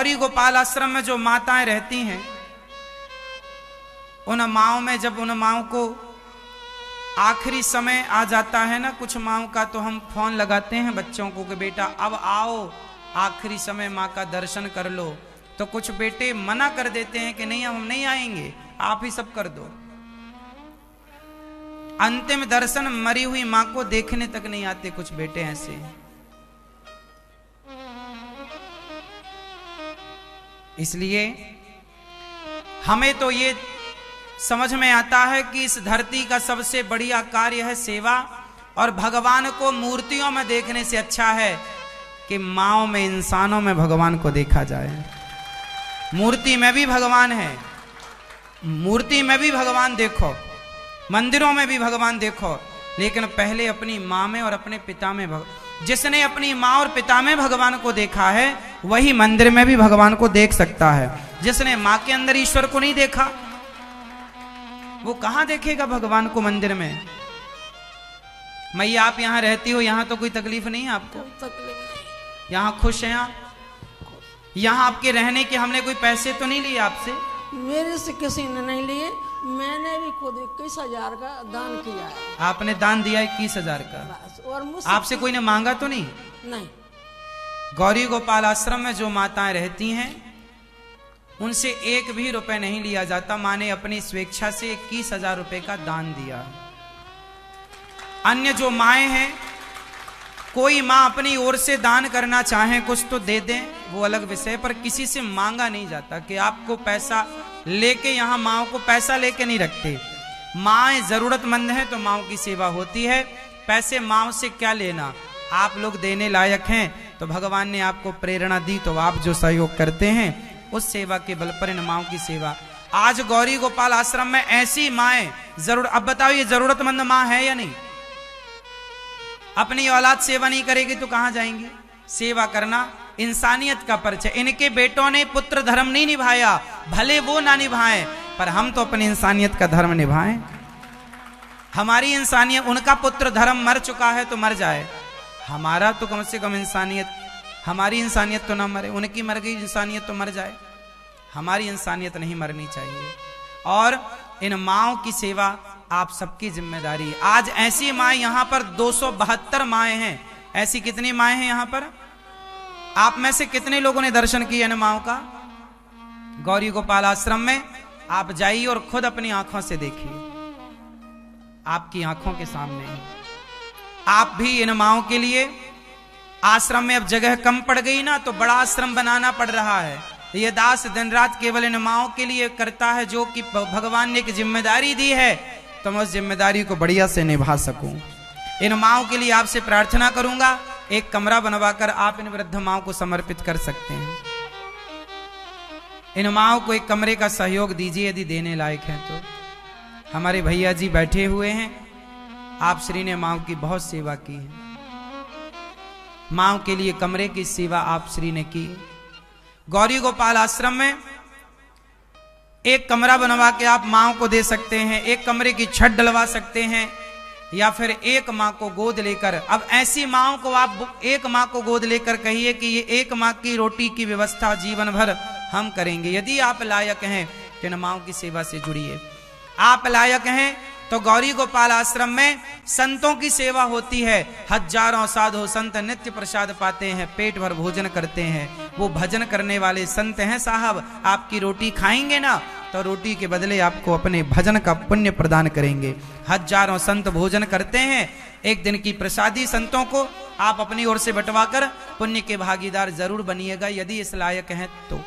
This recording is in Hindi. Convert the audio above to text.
गौरी गोपाल आश्रम में जो माताएं रहती हैं, उन माओं में जब उन माओं को आखिरी समय आ जाता है ना कुछ माओं का, तो हम फोन लगाते हैं बच्चों को कि बेटा अब आओ, आखिरी समय माँ का दर्शन कर लो। तो कुछ बेटे मना कर देते हैं कि नहीं, हम नहीं आएंगे, आप ही सब कर दो। अंतिम दर्शन मरी हुई माँ को देखने तक नहीं आते कुछ बेटे ऐसे। इसलिए हमें तो ये समझ में आता है कि इस धरती का सबसे बढ़िया कार्य है सेवा, और भगवान को मूर्तियों में देखने से अच्छा है कि माओं में, इंसानों में भगवान को देखा जाए। मूर्ति में भी भगवान है, मूर्ति में भी भगवान देखो, मंदिरों में भी भगवान देखो, लेकिन पहले अपनी माँ में और अपने पिता में जिसने अपनी माँ और पिता में भगवान को देखा है वही मंदिर में भी भगवान को देख सकता है। जिसने माँ के अंदर ईश्वर को नहीं देखा वो कहां देखेगा भगवान को मंदिर में। मैया आप यहां रहती हो, यहां तो कोई तकलीफ नहीं है आपको? तकलीफ नहीं। यहां खुश हैं आप? यहां आपके रहने के हमने कोई पैसे तो नहीं लिए आपसे? मेरे से किसी ने नहीं लिए, मैंने भी खुद 21,000 का दान किया है। आपने दान दिया 21,000 का? और आपसे कोई ने मांगा तो नहीं? नहीं। गौरी गोपाल आश्रम में जो माताएं रहती हैं उनसे एक भी रुपए नहीं लिया जाता। मां ने अपनी स्वेच्छा से 21,000 रुपए का दान दिया। अन्य जो माएं हैं, कोई मां अपनी ओर से दान करना चाहे कुछ तो दे दें, वो अलग विषय, पर किसी से मांगा नहीं जाता कि आपको पैसा लेके, यहां माओं को पैसा लेके नहीं रखते। माएं जरूरतमंद हैं तो माओं की सेवा होती है। पैसे माओं से क्या लेना, आप लोग देने लायक हैं तो भगवान ने आपको प्रेरणा दी, तो आप जो सहयोग करते हैं उस सेवा के बल पर इन माओं की सेवा। आज गौरी गोपाल आश्रम में ऐसी माएं अब बताओ ये जरूरतमंद मां है या नहीं? अपनी औलाद सेवा नहीं करेगी तो कहां जाएंगी? सेवा करना इंसानियत का परिचय। इनके बेटों ने पुत्र धर्म नहीं निभाया, भले वो ना निभाएं, पर हम तो अपनी इंसानियत का धर्म निभाएं। हमारी इंसानियत, उनका पुत्र धर्म मर चुका है तो मर जाए, हमारा तो कम से कम इंसानियत, हमारी इंसानियत तो ना मरे। उनकी मर गई इंसानियत तो मर जाए, हमारी इंसानियत नहीं मरनी चाहिए। और इन माओं की सेवा आप सबकी जिम्मेदारी है। आज ऐसी माएं यहां पर 272 माएं हैं। ऐसी कितनी माएं हैं यहां पर? आप में से कितने लोगों ने दर्शन किया इन माओं का? गौरी गोपाल आश्रम में आप जाइए और खुद अपनी आंखों से देखिए, आपकी आंखों के सामने है। आप भी इन माओं के लिए, आश्रम में अब जगह कम पड़ गई ना तो बड़ा आश्रम बनाना पड़ रहा है। ये दास दिन रात केवल इन माओं के लिए करता है, जो कि भगवान ने एक जिम्मेदारी दी है, तो मैं उस जिम्मेदारी को बढ़िया से निभा सकूं। इन माओं के लिए आपसे प्रार्थना करूंगा, एक कमरा बनवाकर आप इन वृद्ध माओं को समर्पित कर सकते हैं। इन माओं को एक कमरे का सहयोग दीजिए यदि देने लायक है तो। हमारे भैया जी बैठे हुए हैं, आप श्री ने माओं की बहुत सेवा की है। माओं के लिए कमरे की सेवा आप श्री ने की। गौरी गोपाल आश्रम में एक कमरा बनवा के आप माओं को दे सकते हैं, एक कमरे की छत डलवा सकते हैं, या फिर एक माँ को गोद लेकर, अब ऐसी माओं को आप एक माँ को गोद लेकर कहिए कि ये एक माँ की रोटी की व्यवस्था जीवन भर हम करेंगे। यदि आप लायक हैं तो इन माओं की सेवा से जुड़िए। आप लायक हैं तो गौरी गोपाल आश्रम में संतों की सेवा होती है। हजारों साधु संत नित्य प्रसाद पाते हैं, पेट भर भोजन करते हैं। वो भजन करने वाले संत हैं साहब। आपकी रोटी खाएंगे ना तो रोटी के बदले आपको अपने भजन का पुण्य प्रदान करेंगे। हजारों संत भोजन करते हैं, एक दिन की प्रसादी संतों को आप अपनी ओर से बंटवाकर पुण्य के भागीदार जरूर बनिएगा यदि इस लायक हैं तो।